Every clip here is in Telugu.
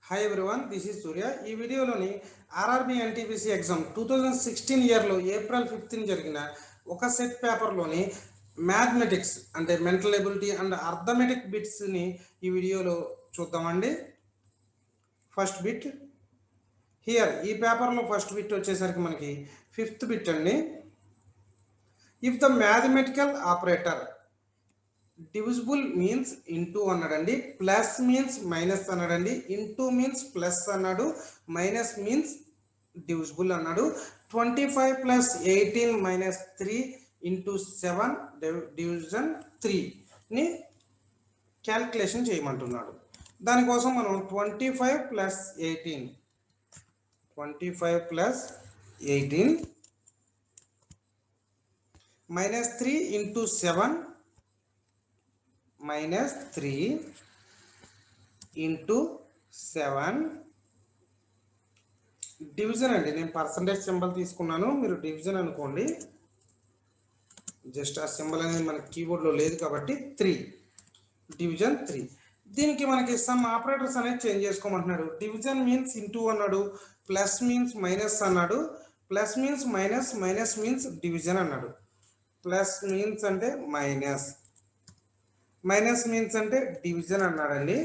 హాయ్ ఎవ్రీవన్, దిస్ ఈజ్ సూర్య. ఈ వీడియోలోని ఆర్ఆర్బి ఎన్టీపీసీ ఎగ్జామ్ 2016 ఇయర్లో ఏప్రిల్ 5th జరిగిన ఒక సెట్ పేపర్లోని మ్యాథమెటిక్స్ అంటే మెంటల్ ఎబిలిటీ అండ్ అర్థమెటిక్ బిట్స్ని ఈ వీడియోలో చూద్దామండి. ఫస్ట్ బిట్ హియర్, ఈ పేపర్లో ఫస్ట్ బిట్ వచ్చేసరికి మనకి 5th బిట్ అండి. If the mathematical operator divisible means into అన్నాడండి, ప్లస్ మీన్స్ మైనస్ అన్నాడండి, ఇంటూ మీన్స్ ప్లస్ అన్నాడు, మైనస్ మీన్స్ డివిజిబుల్ అన్నాడు. 25 + 18 - 3 × 7 డివిజన్ 3ని క్యాల్కులేషన్ చేయమంటున్నాడు. దానికోసం మనం 25 + 18 -3 × 7 -3 × 7 డివిజన్ అండి. నేను పర్సంటేజ్ సింబల్ తీసుకున్నాను, మీరు డివిజన్ అనుకోండి. జస్ట్ ఆ సింబల్ అనేది మనకి కీబోర్డ్లో లేదు కాబట్టి 3 డివిజన్ 3. దీనికి మనకి సమ్ ఆపరేటర్స్ అనేది చేంజ్ చేసుకోమంటున్నాడు. డివిజన్ మీన్స్ ఇంటూ అన్నాడు, ప్లస్ మీన్స్ మైనస్ అన్నాడు, plus means minus, minus means division అన్నాడు. ప్లస్ మీన్స్ అంటే మైనస్, మైనస్ మీన్స్ అంటే డివిజన్ అన్నాడండి.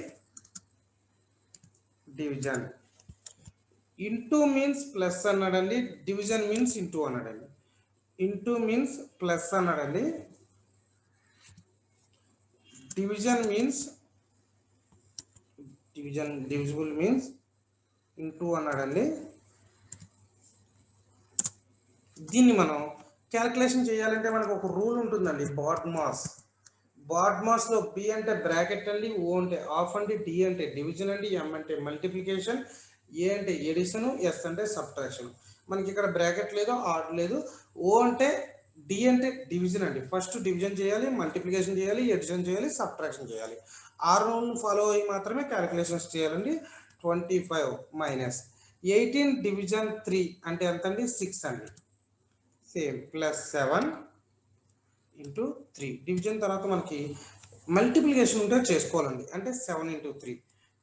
డివిజన్. ఇంటూ మీన్స్ ప్లస్ అన్నాడండి, డివిజన్ మీన్స్ ఇంటూ అన్నాడండి. ఇంటూ మీన్స్ ప్లస్ అన్నాడండి, division means divisible means into అన్నాడండి. దీన్ని మనం క్యాల్కులేషన్ చేయాలంటే మనకు ఒక రూల్ ఉంటుందండి, బాడ్మాస్లో బి అంటే బ్రాకెట్ అండి, ఓ అంటే ఆఫ్ అండి, డి అంటే డివిజన్ అండి, ఎం అంటే మల్టిప్లికేషన్, ఏ అంటే ఎడిషన్, ఎస్ అంటే సబ్ట్రాక్షన్. మనకి ఇక్కడ బ్రాకెట్ లేదు, ఆడ్ లేదు. ఓ అంటే డి అంటే డివిజన్ అండి. ఫస్ట్ డివిజన్ చేయాలి, మల్టిప్లికేషన్ చేయాలి, ఎడిషన్ చేయాలి, సబ్ట్రాక్షన్ చేయాలి. ఆ రూల్ ఫాలో అయ్యి మాత్రమే క్యాలిక్యులేషన్స్ చేయాలండి. 25 - 18 డివిజన్ 3 అంటే ఎంత అండి? 6 అండి. సేమ్ +7 × 3 డివిజన్ తర్వాత మనకి మల్టిప్లికేషన్ ఉంటే చేసుకోవాలండి. అంటే 7 × 3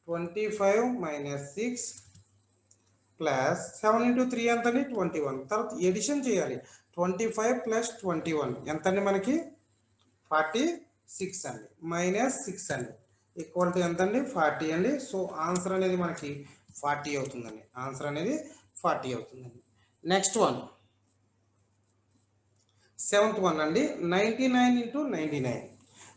25 - 6 +7 × 3 ఎంత అండి? 21. తర్వాత ఎడిషన్ చేయాలి. 25 + 21 ఎంత అండి? మనకి 46 అండి. -6 అండి ఈక్వల్ టు ఎంత అండి? 40 అండి. సో ఆన్సర్ అనేది మనకి 40 అవుతుందండి. ఆన్సర్ అనేది 40 అవుతుందండి. నెక్స్ట్ వన్, 7th వన్ అండి. 99 × 99.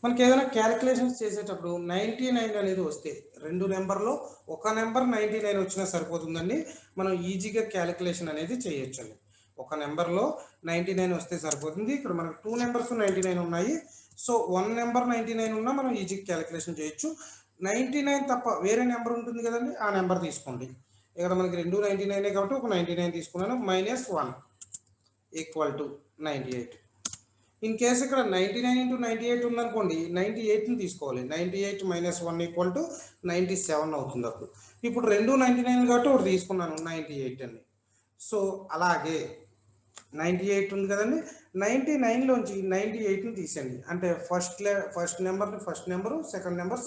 మనకి ఏదైనా క్యాలిక్యులేషన్స్ చేసేటప్పుడు 99 అనేది వస్తే, రెండు నెంబర్లో ఒక నెంబర్ 99 వచ్చినా సరిపోతుందండి. మనం ఈజీగా క్యాలిక్యులేషన్ అనేది చేయొచ్చండి. ఒక నెంబర్లో 99 వస్తే సరిపోతుంది. ఇక్కడ మనకు 2 నెంబర్స్ 99 ఉన్నాయి. సో 1 నెంబర్ 99 ఉన్నా మనం ఈజీగా క్యాలిక్యులేషన్ చేయొచ్చు. 99 తప్ప వేరే నెంబర్ ఉంటుంది కదండి, ఆ నెంబర్ తీసుకోండి. ఇక్కడ మనకి రెండు 99 కాబట్టి ఒక 99 తీసుకున్నాను. -1 = 98. ఇన్ కేసు ఇక్కడ 99 × 98 ఉందనుకోండి, 98ని తీసుకోవాలి. 98 - 1 = 97 అవుతుంది. అప్పుడు ఇప్పుడు రెండు 99 కాబట్టి ఒకటి తీసుకున్నాను, 98 అండి. సో అలాగే 98 ఉంది కదండి, 99లోంచి 98ని తీసేయండి. అంటే ఫస్ట్ నెంబరు, సెకండ్ నెంబరు.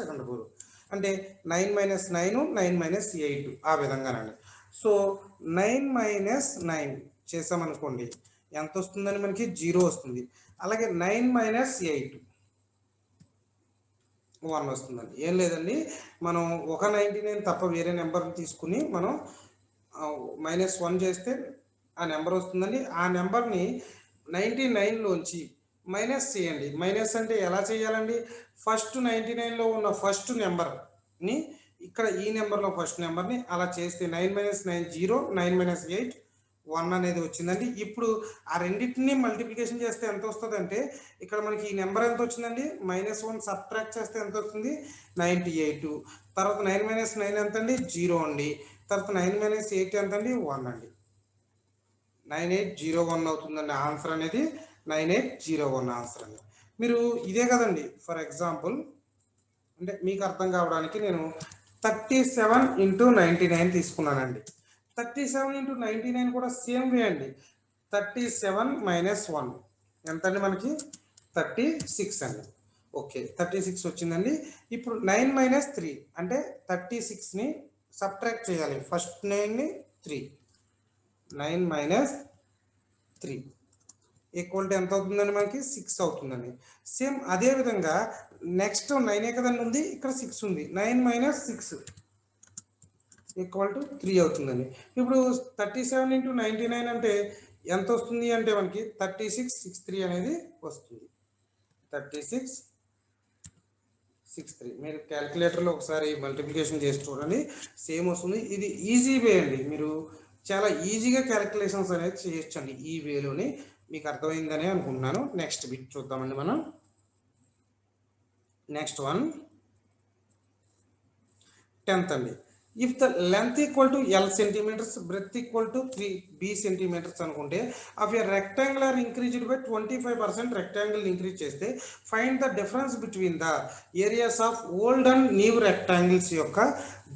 అంటే 9 - 9 9 - 8 ఆ విధంగానండి. సో 9 - 9 చేసామనుకోండి, ఎంత వస్తుందని మనకి 0 వస్తుంది. అలాగే 9 - 8 1 వస్తుందండి. ఏం లేదండి, మనం ఒక 99 తప్ప వేరే నెంబర్ని తీసుకుని మనం -1 చేస్తే ఆ నెంబర్ వస్తుందండి. ఆ నెంబర్ని 99లోంచి మైనస్ చేయండి. మైనస్ అంటే ఎలా చేయాలండి? ఫస్ట్ 99లో ఉన్న ఫస్ట్ నెంబర్ని ఇక్కడ ఈ నెంబర్లో ఫస్ట్ నెంబర్ని అలా చేస్తే 9 - 9 0, 9 - 8 1 అనేది వచ్చిందండి. ఇప్పుడు ఆ రెండింటిని మల్టిప్లికేషన్ చేస్తే ఎంత వస్తుంది అంటే, ఇక్కడ మనకి ఈ నెంబర్ ఎంత వచ్చిందండి? -1 సబ్ట్రాక్ట్ చేస్తే ఎంత వస్తుంది? 98. తర్వాత 9 - 9 ఎంత అండి? 0 అండి. తర్వాత 9 - 8 ఎంత అండి? 1 అండి. 9801 అవుతుందండి ఆన్సర్ అనేది. 9801 ఆన్సర్ అండి. మీరు ఇదే కదండి, ఫర్ ఎగ్జాంపుల్ అంటే మీకు అర్థం కావడానికి నేను 37 × 99 తీసుకున్నానండి. 37 × 99 కూడా సేమ్ వే అండి. 37 - 1 ఎంత అండి? మనకి 36 అండి. ఓకే, 36 వచ్చిందండి. ఇప్పుడు 9 - 3 అంటే 36ని సబ్ట్రాక్ట్ చేయాలి. ఫస్ట్ 9ని 3, 9 మైనస్ 3 ఈక్వల్ టు ఎంత అవుతుందండి మనకి 6 అవుతుందండి. సేమ్ అదే విధంగా నెక్స్ట్ 9 కదండి ఉంది, ఇక్కడ 6 ఉంది. 9 మైనస్ 6 ఈక్వల్ టు 3 అవుతుందండి. ఇప్పుడు 37 ఇంటూ 99 అంటే ఎంత వస్తుంది అంటే మనకి 3663 అనేది వస్తుంది. 3663 మీరు క్యాలిక్యులేటర్లో ఒకసారి మల్టిప్లికేషన్ చేసి చూడండి, సేమ్ వస్తుంది. ఇది ఈజీ వే అండి, మీరు చాలా ఈజీగా క్యాలిక్యులేషన్స్ అనేది చేయొచ్చండి ఈ వేలోని. మీకు అర్థమైందని అనుకుంటున్నాను. నెక్స్ట్ బిట్ చూద్దామండి మనం. నెక్స్ట్ వన్ 10th అండి. If the length equal to L centimetres, breadth equal to 3B centimetres అనుకుంటే of a rectangular increased by 25% rectangle increase చేస్తే find the difference between the areas of old and new rectangles యొక్క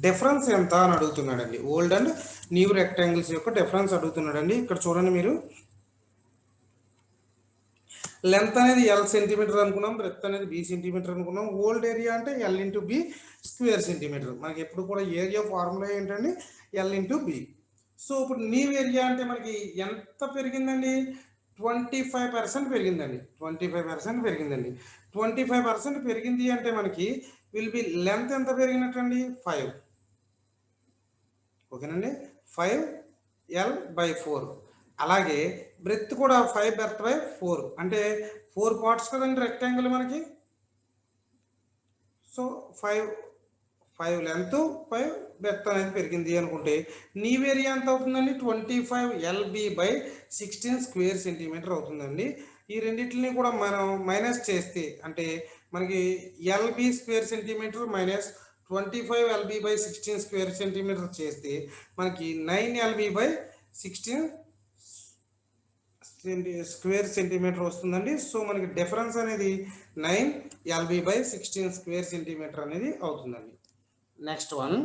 డిఫరెన్స్ ఎంత అని అడుగుతున్నాడండి. ఓల్డ్ అండ్ న్యూ రెక్టాంగిల్స్ యొక్క డిఫరెన్స్ అడుగుతున్నాడండి. ఇక్కడ చూడండి మీరు, లెంత్ అనేది L సెంటీమీటర్ అనుకున్నాం, బ్రెత్ అనేది B సెంటీమీటర్ అనుకున్నాం. ఓల్డ్ ఏరియా అంటే L into B square centimetre. మనకి ఎప్పుడు కూడా ఏరియా ఫార్ములా ఏంటండి, L ఇంటూ B. సో ఇప్పుడు న్యూ ఏరియా అంటే మనకి ఎంత పెరిగిందండి, 25% పెరిగిందండి. 25% పెరిగిందండి. 25% పెరిగింది అంటే మనకి విల్ బి లెంత్ ఎంత పెరిగినట్టండి, 5. ఓకేనండి, 5L/4. అలాగే బ్రెత్ కూడా 5 బ్రెత్ బై 4 అంటే 4 పార్ట్స్ కదండి రెక్టాంగిల్ మనకి. సో 5 లెంత్ 5 బ్రెత్ అనేది పెరిగింది అనుకుంటే నీ ఏరియా ఎంత అవుతుందండి, 25LB/16 స్క్వేర్ సెంటీమీటర్ అవుతుందండి. ఈ రెండింటిని కూడా మనం మైనస్ చేస్తే అంటే మనకి LB square centimeter minus 25LB/16 square centimeter చేస్తే మనకి 9LB/16 స్క్వేర్ సెంటీమీటర్ వస్తుందండి. సో మనకి డిఫరెన్స్ అనేది 9LB/16 స్క్వేర్ సెంటీమీటర్ అనేది అవుతుందండి. Next one,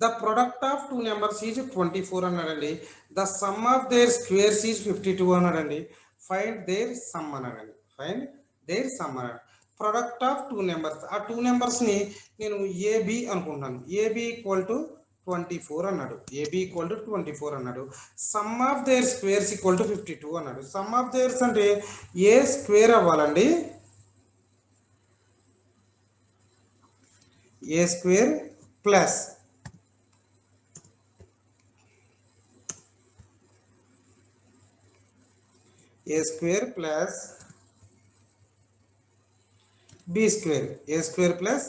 the product of two numbers is 24 అన్నాడండి. The sum of their squares is 52 అన్నాడండి. ఫైండ్ దేర్ సమ్ అన్నాడండి. ఫైండ్ దేర్ సమ్ అన్నాడు. ప్రొడక్ట్ ఆఫ్ టూ నెంబర్స్, ఆ టూ నెంబర్స్ని నేను ఏబి అనుకుంటున్నాను. ఏబి ఈక్వల్ టు 24 అన్నాడు. ఏబి ఈక్వల్ టు 24 అన్నాడు. Sum of their squares equal to 52 అన్నాడు. సమ్ ఆఫ్ దేర్స్ అంటే ఏ స్క్వేర్ అవ్వాలండి, A square plus A square plus B square, A square plus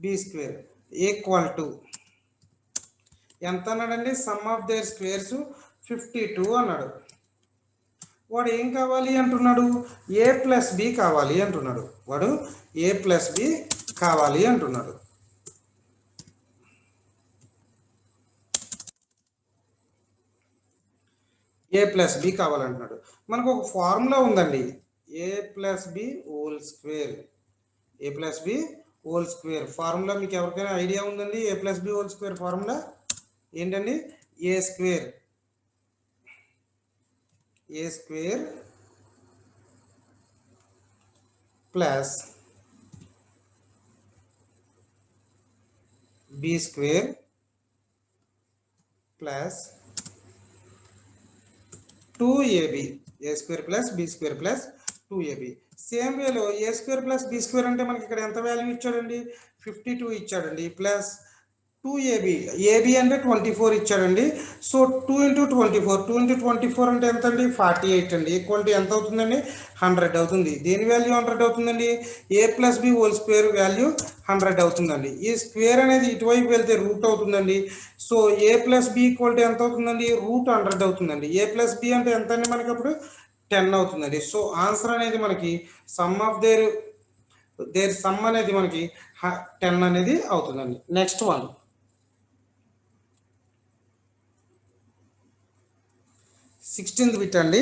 B square equal to ఎంత అన్నాడండి, సమ్ ఆఫ్ దేర్ స్క్వేర్స్ 52 అన్నాడు. వాడు ఏం కావాలి అంటున్నాడు, ఏ ప్లస్ బి కావాలి అంటున్నాడు. వాడు ఏ ప్లస్ బి కావాలి అంటున్నాడు. ఏ ప్లస్ బి కావాలంటున్నాడు. మనకు ఒక ఫార్ములా ఉందండి, A plus B whole square. A plus B whole square formula మీకు ఎవరికైనా ఐడియా ఉందండి? A plus B whole square formula ఏంటండి, A square plus B square plus 2ab. A square plus B square plus 2ab. Same వేలో A square plus B square అంటే మనకి ఇక్కడ ఎంత వాల్యూ ఇచ్చాడండి, 52 ఇచ్చాడండి. ప్లస్ 2ab, ab అంటే 24 ఇచ్చాడండి. సో 2 ఇంటూ 24 అంటే ఎంత అండి, 48 అండి. ఈక్వల్ టు ఎంత అవుతుందండి, 100 అవుతుంది. దేని వాల్యూ 100 అవుతుందండి, A plus B whole square value 100 అవుతుందండి. ఈ స్క్వేర్ అనేది ఇటువైపు వెళ్తే రూట్ అవుతుందండి. So A plus B equal to ఎంత అవుతుందండి, √100 అవుతుందండి. ఏ ప్లస్ బి అంటే ఎంత అండి మనకి అప్పుడు 10 అవుతుందండి. సో ఆన్సర్ అనేది మనకి సమ్ ఆఫ్ దేర్ సమ్ అనేది మనకి 10 అనేది అవుతుందండి. నెక్స్ట్ వన్, 16th బిట్ అండి.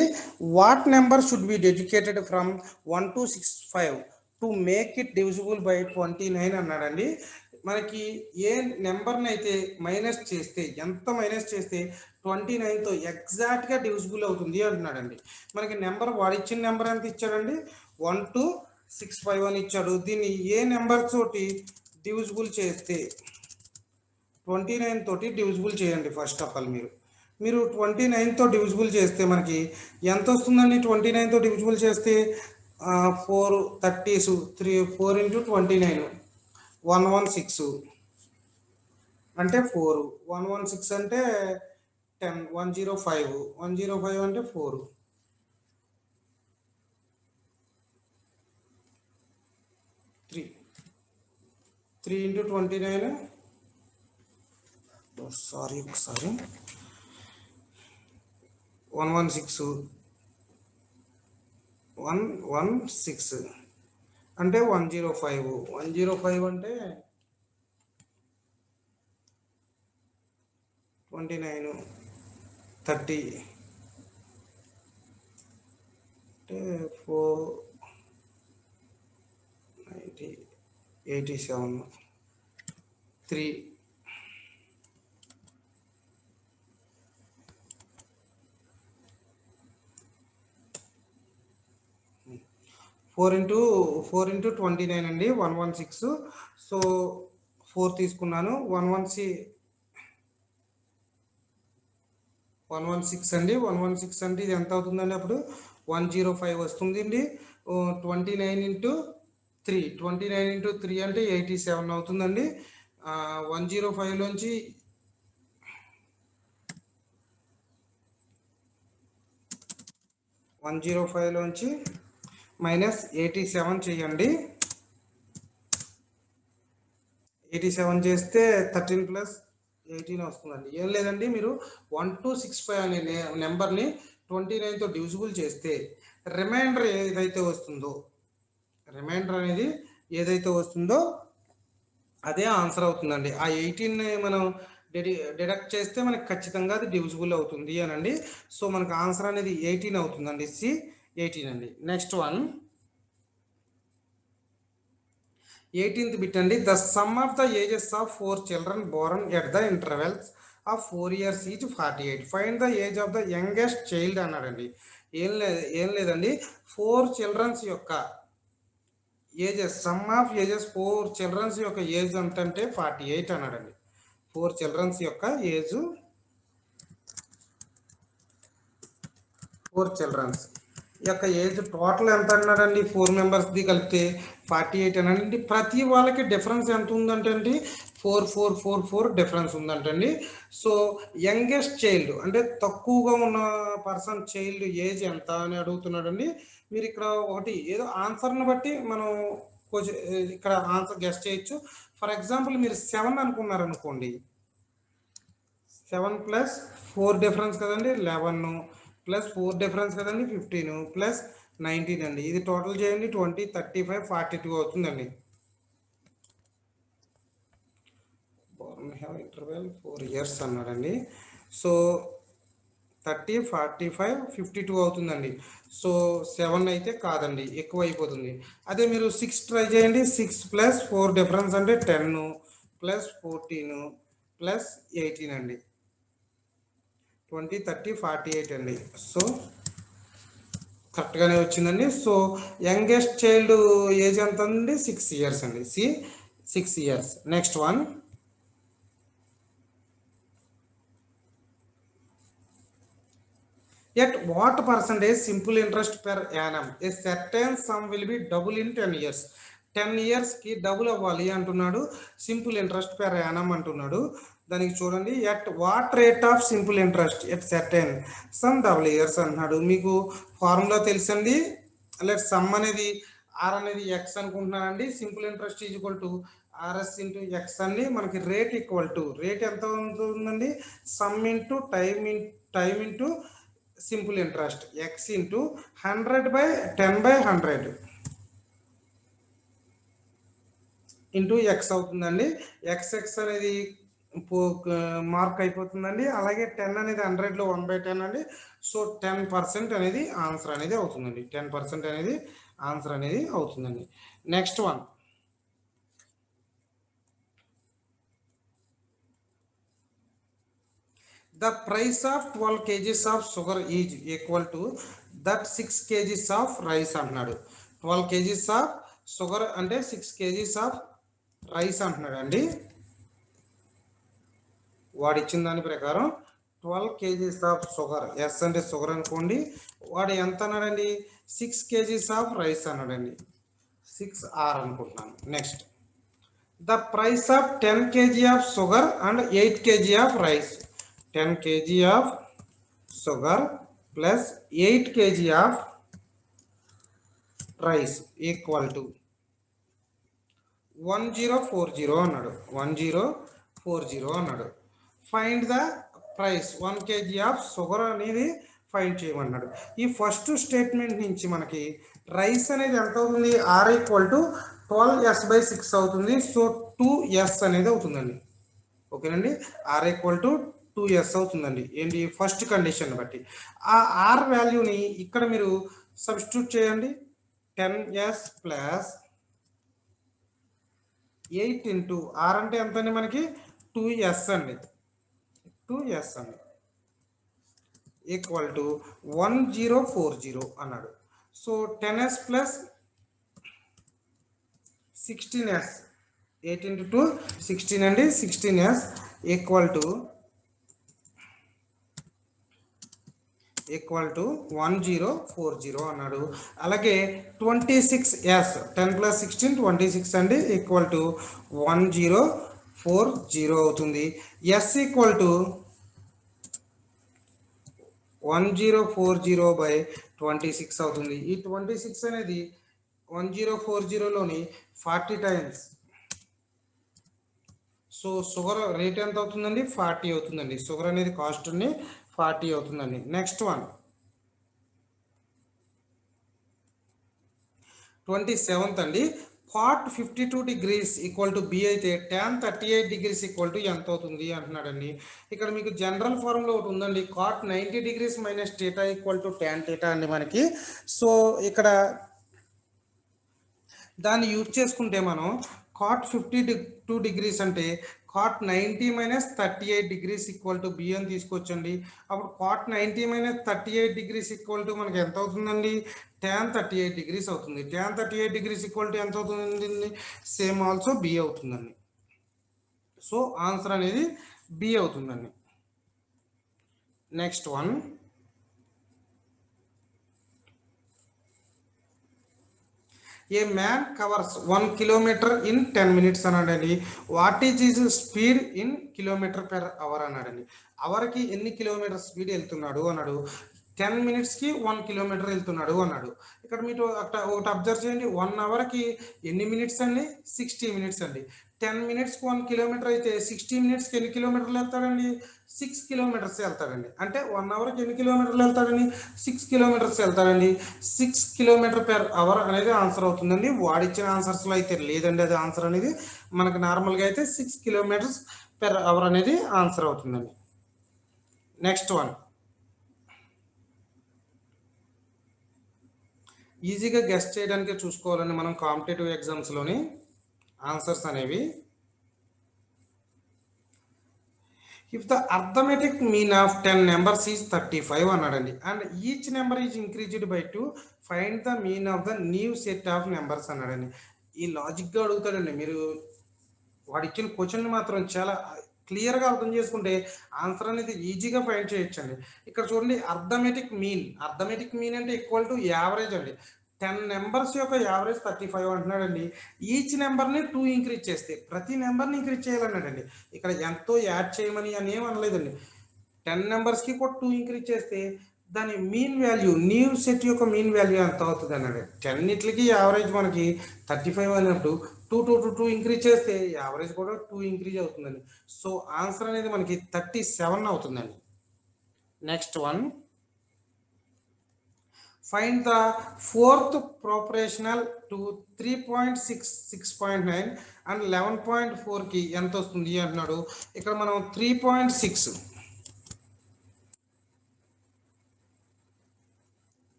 What number should be dedicated from 1 to 65 to make it divisible by 29 అన్నాడండి. మనకి ఏ నెంబర్ని అయితే మైనస్ చేస్తే, ఎంత మైనస్ చేస్తే 29తో ఎగ్జాక్ట్గా డివిజిబుల్ అవుతుంది అంటున్నాడండి. మనకి నెంబర్ వాడిచ్చిన నెంబర్ ఎంత ఇచ్చాడండి, 1 to 65 అని ఇచ్చాడు. దీన్ని ఏ నెంబర్ తోటి డివిజిబుల్ చేస్తే 29 తోటి డివిజిబుల్ చేయండి. ఫస్ట్ ఆఫ్ ఆల్ మీరు 29తో డివిజిబుల్ చేస్తే మనకి ఎంత వస్తుందండి? 29తో డివిజిబుల్ చేస్తే 4 30s 3 4 × 29 116 అంటే 4 116 అంటే 10 105 105 అంటే 4 3 3 × 29 సారీ ఒకసారి 116 అంటే 105 అంటే 29 30 అంటే 490 87 3 4 × 29 అండి 116. సో 4 తీసుకున్నాను 116 అండి 116 అంటే ఇది ఎంత అవుతుందండి? అప్పుడు 105 వస్తుందండి. 29 × 3 అంటే 87 అవుతుందండి. 105లోంచి 105లోంచి -87 చేయండి. 87 చేస్తే 13 + 18 వస్తుందండి. ఏం లేదండి, మీరు 1265 అనే నెంబర్ని 29తో డివిజిబుల్ చేస్తే రిమైండర్ ఏదైతే వస్తుందో అదే ఆన్సర్ అవుతుందండి. ఆ 18 మనం డిడక్ట్ చేస్తే మనకి ఖచ్చితంగా అది డివిజిబుల్ అవుతుంది అనండి. సో మనకు ఆన్సర్ అనేది 18 అవుతుందండి. సి 18 అండి. నెక్స్ట్ వన్ 18th బిట్ అండి. The sum of the ages of 4 children born at the intervals of 4 years each 48. Find the age of the youngest child అన్నాడండి. ఏం లేదండి, 4 children యొక్క ages, some of ages 4 children యొక్క ఏజ్ ఎంతంటే 48 అన్నాడండి. 4 children యొక్క ఏజ్ 4 children యొక్క ఏజ్ టోటల్ ఎంత అన్నాడండి? 4 మెంబర్స్ది కలిపితే 48 అనండి. ప్రతి వాళ్ళకి డిఫరెన్స్ ఎంత ఉందంటే అండి 4 డిఫరెన్స్ ఉందంటండి. సో యంగెస్ట్ చైల్డ్ అంటే తక్కువగా ఉన్న పర్సన్ చైల్డ్ ఏజ్ ఎంత అని అడుగుతున్నాడండి. మీరు ఇక్కడ ఒకటి ఏదో ఆన్సర్ని బట్టి మనం ఇక్కడ ఆన్సర్ గెస్ట్ చేయొచ్చు. ఫర్ ఎగ్జాంపుల్ మీరు 7 అనుకున్నారనుకోండి, 7 + 4 డిఫరెన్స్ కదండి 11 + 4 డిఫరెన్స్ కదండి 15 + 19 అండి. ఇది టోటల్ చేయండి 20 35 42 అవుతుందండి. ఇంటర్వెల్ 4 years అన్నాడండి. సో 30 45 52 అవుతుందండి. సో 7 అయితే కాదండి, ఎక్కువ అయిపోతుంది. అదే మీరు 6 ట్రై చేయండి. 6 + 4 డిఫరెన్స్ అంటే 10 + 14 + 18 అండి. 20 30 48 అండి. సో కరెక్ట్గానే వచ్చిందండి. సో యంగెస్ట్ చైల్డ్ ఏజ్ ఎంత అండి? 6 years అండి. 6 years. Next one At what percentage simple interest per annum a certain sum will be double in 10 years? 10 years కి డబుల్ అవ్వాలి అంటున్నాడు. సింపుల్ ఇంట్రెస్ట్ పెర్ యానం అంటున్నాడు. దానికి చూడండి, at what rate of simple interest at certain some double years అంటున్నాడు. మీకు ఫార్ములా తెలుసండి. లెట్ సమ్ అనేది ఆర్ అనేది ఎక్స్ అనుకుంటున్నానండి. సింపుల్ ఇంట్రెస్ట్ = RS × X అండి. మనకి రేట్ రేట్ ఎంత ఉంటుందండి? Some into time into simple interest x × 100/10/100 into X అవుతుందండి. x అనేది మార్క్ అయిపోతుందండి. అలాగే 10 అనేది 100లో 1/10 అండి. సో 10% అనేది ఆన్సర్ అనేది అవుతుందండి. 10% అనేది ఆన్సర్ అనేది అవుతుందండి. Next one the price of 12 kgs of sugar is equal to that 6 kgs of rice అన్నాడు. 12 kgs of sugar అంటే 6 kgs of రైస్ అంటున్నాడండి. వాడు ఇచ్చిన దాని ప్రకారం 12 kgs ఆఫ్ షుగర్, ఎస్ అంటే షుగర్ అనుకోండి. వాడు ఎంత అన్నాడండి? 6 kgs ఆఫ్ రైస్ అన్నాడండి. 6R అనుకుంటున్నాను. Next, the price of 10 kg of sugar and 8 kg of rice. 10 kg of sugar plus 8 kg of rice equal to 1040 అన్నాడు. 1040 అన్నాడు. Find the price 1 kg of sugar అనేది ఫైండ్ చేయమన్నాడు. ఈ ఫస్ట్ స్టేట్మెంట్ నుంచి మనకి రైస్ అనేది ఎంత అవుతుంది? R ఈక్వల్ టు 12S/6 అవుతుంది. సో 2S అనేది అవుతుందండి. ఓకేనండి, R ఈక్వల్ టు 2S అవుతుందండి. ఏంటి? ఫస్ట్ కండిషన్ బట్టి ఆ R వాల్యూని ఇక్కడ మీరు సబ్స్టిట్యూట్ చేయండి. 10S ప్లస్ 8 ఇంటూ R అంటే ఎంత అండి? మనకి 2S అండి. 2S అండి ఈక్వల్ టు 1040 అన్నాడు. So 10S plus 16S, 8 into 2 16 అండి. 16S ఈక్వల్ టు 1040 అన్నాడు. అలాగే 26S, 10 ప్లస్ 16 26 అండి, ఈక్వల్ టు 1040 అవుతుంది. ఎస్ ఈక్వల్ టు 1040/26 అవుతుంది. ఈ 26 అనేది 1040లోని 40 టైమ్స్. సో షుగర్ రేట్ ఎంత అవుతుందండి? 40 అవుతుందండి. షుగర్ అనేది కాస్ట్ 40 అవుతుందండి. నెక్స్ట్ వన్ 27th అండి. cot 52 degrees equal to be అయితే tan 38 degrees ఈక్వల్ టు ఎంత అవుతుంది అంటున్నాడండి. ఇక్కడ మీకు జనరల్ ఫార్ములా ఒకటి ఉందండి. cot 90 degrees minus θ equal to tan θ అండి మనకి. సో ఇక్కడ దాన్ని యూజ్ చేసుకుంటే మనం cot 52 degrees అంటే cot 90 minus 38 degrees equal to be అని తీసుకోవచ్చండి. అప్పుడు cot 90 minus 38 degrees equal to మనకి ఎంత అవుతుందండి? tan 38 degrees అవుతుంది. tan 38 degrees ఈక్వల్ టు ఎంత అవుతుందండి? సేమ్ ఆల్సో బి అవుతుందండి. సో ఆన్సర్ అనేది బి అవుతుందండి. Next one a man covers 1 kilometer in 10 minutes అన్నాడండి. What is is speed in kilometer per hour అన్నాడండి. అవర్కి ఎన్ని కిలోమీటర్ స్పీడ్ వెళ్తున్నాడు అన్నాడు. 10 minutesకి 1 kilometer వెళ్తున్నాడు అన్నాడు. ఇక్కడ మీరు ఒకటి అబ్జర్వ్ చేయండి. 1 అవర్కి ఎన్ని మినిట్స్ అండి? 60 minutes అండి. 10 minutesకి 1 kilometer అయితే 60 minutesకి ఎన్ని కిలోమీటర్లు వెళ్తాడండి? 6 kilometers వెళ్తాడండి. అంటే 1 అవర్కి ఎన్ని కిలోమీటర్లు వెళ్తాడండి? 6 kilometers వెళ్తాడండి. 6 km/h అనేది ఆన్సర్ అవుతుందండి. వాడిచ్చిన ఆన్సర్స్లో అయితే లేదండి అది ఆన్సర్ అనేది. మనకు నార్మల్గా అయితే 6 km/h అనేది ఆన్సర్ అవుతుందండి. నెక్స్ట్ వన్ ఈజీగా గెస్ట్ చేయడానికి చూసుకోవాలండి మనం కాంపిటేటివ్ ఎగ్జామ్స్లోని ఆన్సర్స్ అనేవి. If the arithmetic mean of 10 numbers is 35 అన్నాడండి. And each number is increased by 2 find the mean of the new set of numbers అన్నాడండి. ఈ లాజిక్గా అడుగుతాడండి. మీరు వాడు ఇచ్చిన క్వశ్చన్ మాత్రం చాలా క్లియర్గా అర్థం చేసుకుంటే ఆన్సర్ అనేది ఈజీగా ఫైండ్ చేయొచ్చండి. ఇక్కడ చూడండి, అర్థమెటిక్ మీన్ అంటే ఈక్వల్ టు యావరేజ్ అండి. 10 numbers యొక్క యావరేజ్ 35 అంటున్నాడండి. ఈచ్ నెంబర్ని 2 ఇంక్రీజ్ చేస్తే ప్రతి నెంబర్ని ఇంక్రీజ్ చేయాలన్నాడండి. ఇక్కడ ఎంతో యాడ్ చేయమని అని ఏం అనలేదండి. 10 numbers-కి కూడా 2 ఇంక్రీజ్ చేస్తే దాని మీన్ వాల్యూ, న్యూ సెట్ యొక్క మీన్ వాల్యూ ఎంత అవుతుంది అన్నాడు. 10 యావరేజ్ మనకి 35 అన్నప్పుడు 2 ఇంక్రీజ్ చేస్తే యావరేజ్ కూడా 2 ఇంక్రీజ్ అవుతుందండి. సో ఆన్సర్ అనేది మనకి 37 అవుతుందండి. Next one find the fourth proportional to 3.6, 6.9 and 11.4కి ఎంత వస్తుంది అంటున్నాడు. ఇక్కడ మనం 3.6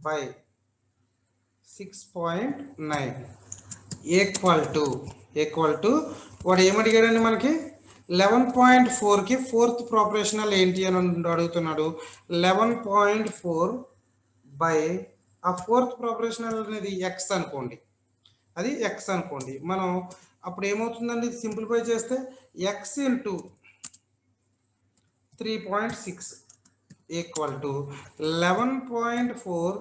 by 6.9 ఈక్వల్ టు వాడు ఏమడిగాడండి మనకి 11.4కి ఫోర్త్ ప్రొపోర్షనల్ ఏంటి అని అడుగుతున్నాడు. 11.4 బై ఆ ఫోర్త్ ప్రొపోర్షనల్ అనేది ఎక్స్ అనుకోండి. అది ఎక్స్ అనుకోండి. మనం అప్పుడు ఏమవుతుందండి సింప్లిఫై చేస్తే X into 3.6 equal to 11.4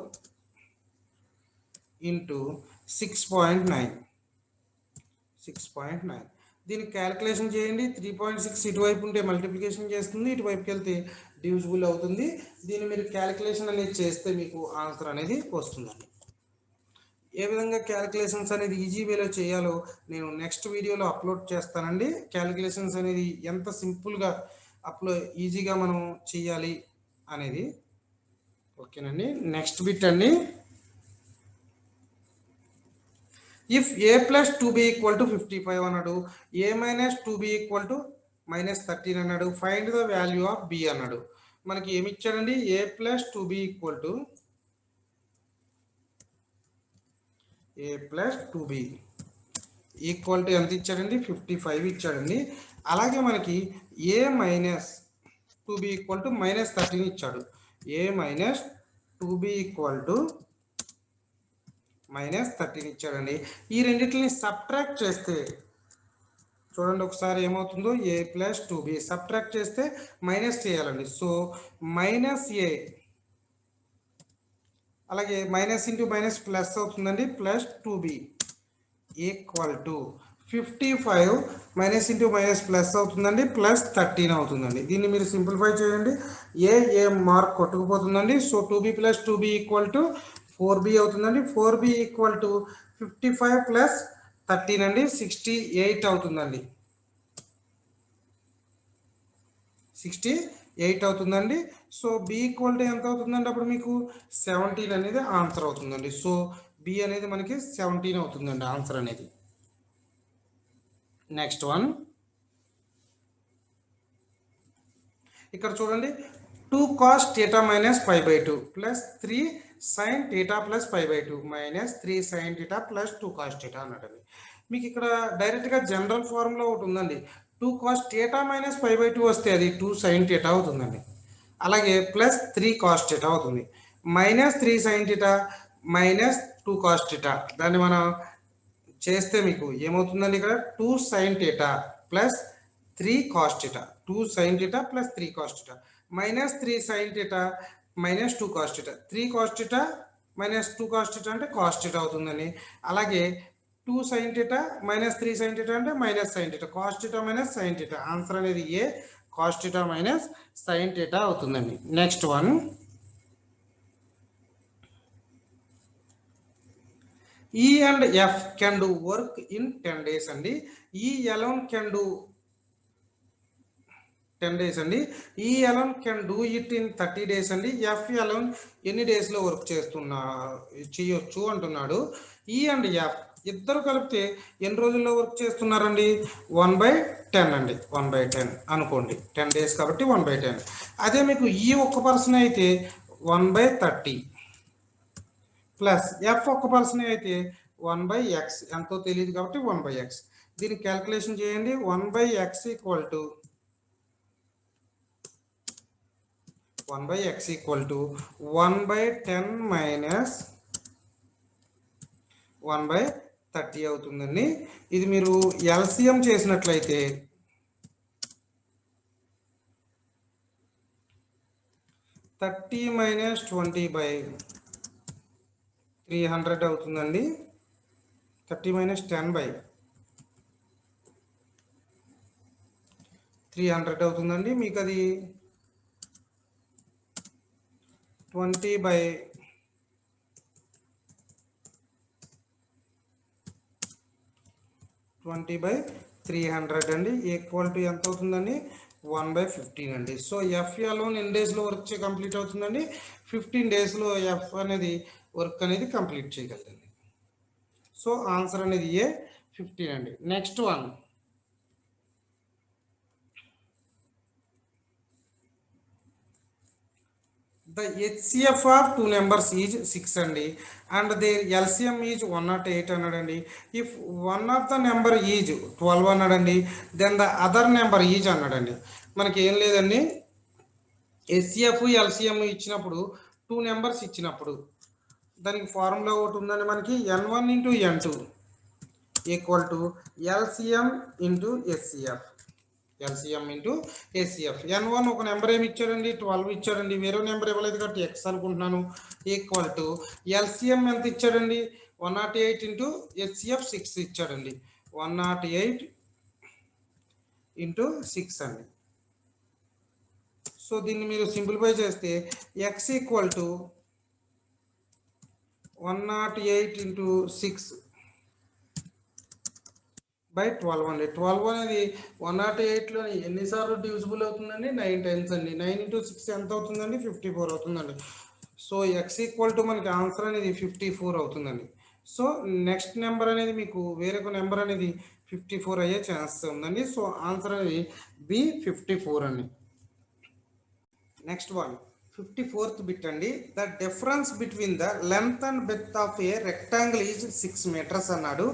into 6.9. దీన్ని క్యాలిక్యులేషన్ చేయండి. 3.6 ఇటువైపు ఉంటే మల్టిప్లికేషన్ చేస్తుంది, ఇటువైపుకి వెళ్తే డివిజిబుల్ అవుతుంది. దీన్ని మీరు క్యాలిక్యులేషన్ అనేది చేస్తే మీకు ఆన్సర్ అనేది వస్తుందండి. ఏ విధంగా క్యాలిక్యులేషన్స్ అనేది ఈజీ వేలో చేయాలో నేను నెక్స్ట్ వీడియోలో అప్లోడ్ చేస్తానండి. క్యాలిక్యులేషన్స్ అనేది ఎంత సింపుల్గా ఈజీగా మనం చేయాలి అనేది. ఓకేనండి. నెక్స్ట్ బిట్ అండి, if a plus 2b equal to 55 అన్నాడు, a minus 2b equal to -13 అన్నాడు, find the value of b అన్నాడు. మనకి ఏమి ఇచ్చాడండి, a plus 2b equal to ఎంత ఇచ్చాడండి, 55 ఇచ్చాడండి. అలాగే మనకి a minus 2b equal to -13 ఇచ్చాడు. a minus 2b equal to -13 ఇచ్చాడండి. ఈ రెండింటిని సబ్ట్రాక్ట్ చేస్తే చూడండి ఒకసారి ఏమవుతుందో, a ప్లస్ 2b సబ్ట్రాక్ట్ చేస్తే మైనస్ చేయాలండి. సో మైనస్ a, అలాగే మైనస్ ఇంటూ మైనస్ ప్లస్ అవుతుందండి, plus 2b equal to 55 minus into minus plus అవుతుందండి, ప్లస్ 13 అవుతుందండి. దీన్ని మీరు సింప్లిఫై చేయండి. ఏ మార్క్ కొట్టుకుపోతుందండి. So 2b plus 2b equal to 4b అవుతుందండి. 4b ఈక్వల్ టు 55 ప్లస్ 13 అండి, 68 అవుతుందండి. 68 అవుతుందండి. సో b ఈక్వల్ టు ఎంత అవుతుందండి, అప్పుడు మీకు 17 అనేది ఆన్సర్ అవుతుందండి. సో b అనేది మనకి 17 అవుతుందండి ఆన్సర్ అనేది. నెక్స్ట్ వన్, ఇక్కడ చూడండి, 2 cos θ minus π/2 plus 3 sin θ plus π/2 minus 3 sin θ plus 2 cos θ అన్నాడండి. మీకు ఇక్కడ డైరెక్ట్గా జనరల్ ఫార్ములా ఒకటి ఉందండి. 2 cos θ మైనస్ π/2 వస్తే అది 2 sin θ అవుతుందండి. అలాగే ప్లస్ 3 cos θ అవుతుంది. మైనస్ 3 sin θ మైనస్ 2 cos θ, దాన్ని మనం చేస్తే మీకు ఏమవుతుందండి, ఇక్కడ 2 sin θ plus 3 cos θ, 2 sin θ plus 3 cos θ minus 3 sin θ minus 2 cos θ, 3 cos θ minus 2 cos θ అంటే cos θ అవుతుందని. అలాగే 2 sin θ మైనస్ 3 sin θ అంటే minus sin θ, cos θ minus sin θ, answer అనేది ఏ cos θ మైనస్ sin θ అవుతుందండి. Next one, E and F can do work in 10 days అండి. E alone can do 10 days అండి. E alone can do it in 30 days అండి. F alone ఎన్ని డేస్లో వర్క్ చేయొచ్చు అంటున్నాడు. E and F ఇద్దరు కలిపితే ఎన్ని రోజుల్లో వర్క్ చేస్తున్నారండి, 1/10 అండి. 1/10 అనుకోండి, 10 days కాబట్టి 1/10. అదే మీకు ఈ ఒక్క పర్సన్ అయితే 1/30 ప్లస్ ఎఫ్ ఒక్క పర్సన్ అయితే 1/x, ఎంతో తెలియదు కాబట్టి 1/x. దీన్ని క్యాల్కులేషన్ చేయండి. 1/x ఈక్వల్ టు 1/10 మైనస్ 1/30 అవుతుందండి. ఇది మీరు ఎల్సిఎం చేసినట్లయితే 30 మైనస్ 20/300 అవుతుందండి. 30 మైనస్ 10/300 అవుతుందండి. మీకు అది 20/300 అండి, ఈక్వల్ టు ఎంత అవుతుందండి, 1/15 అండి. సో ఎఫ్ అలోన్ ఎన్ని డేస్లో వర్క్ కంప్లీట్ అవుతుందండి, 15 డేస్లో ఎఫ్ అనేది వర్క్ అనేది కంప్లీట్ చేయగలదండి. సో ఆన్సర్ అనేది ఏ 15 అండి. Next one, the HCF of two numbers is 6 అండి, and their LCM is 108 అన్నాడండి. If one of the number is 12 అన్నాడండి, then the other number is అన్నాడండి. మనకి ఏం లేదండి, HCF LCM ఇచ్చినప్పుడు 2 నెంబర్స్ ఇచ్చినప్పుడు దానికి ఫార్ములా ఒకటి ఉందండి మనకి, N1 × N2 equal to LCM into SCF. LCM into SCF. N1 ఒక నెంబర్ ఏమి ఇచ్చాడండి, 12 ఇచ్చాడండి, వేరే నెంబర్ ఇవ్వలేదు కాబట్టి ఎక్స్ అనుకుంటున్నాను. ఈక్వల్ టు ఎల్సిఎం ఎంత ఇచ్చాడండి, 108 ఇంటూ ఎస్సిఎఫ్ 6 ఇచ్చాడండి. 108 ఇంటూ 6 అండి. సో దీన్ని మీరు సింప్లిఫై చేస్తే X equal to 108 into 6 by 12 అండి. 12 అనేది 108లో ఎన్నిసార్లు డివిజిబుల్ అవుతుందండి, 9 టైమ్స్ అండి. 9 ఇంటూ 6 ఎంత అవుతుందండి, 54 అవుతుందండి. సో ఎక్స్ ఈక్వల్ టు మనకి ఆన్సర్ అనేది 54 అవుతుందండి. సో నెక్స్ట్ నెంబర్ అనేది మీకు వేరొక నెంబర్ అనేది 54 అయ్యే ఛాన్స్ ఉందండి. సో ఆన్సర్ అనేది బి 54 అండి. నెక్స్ట్ వన్ 54th బిట్ అండి. The difference between the length and breadth of a rectangle is 6 metres అన్నాడు.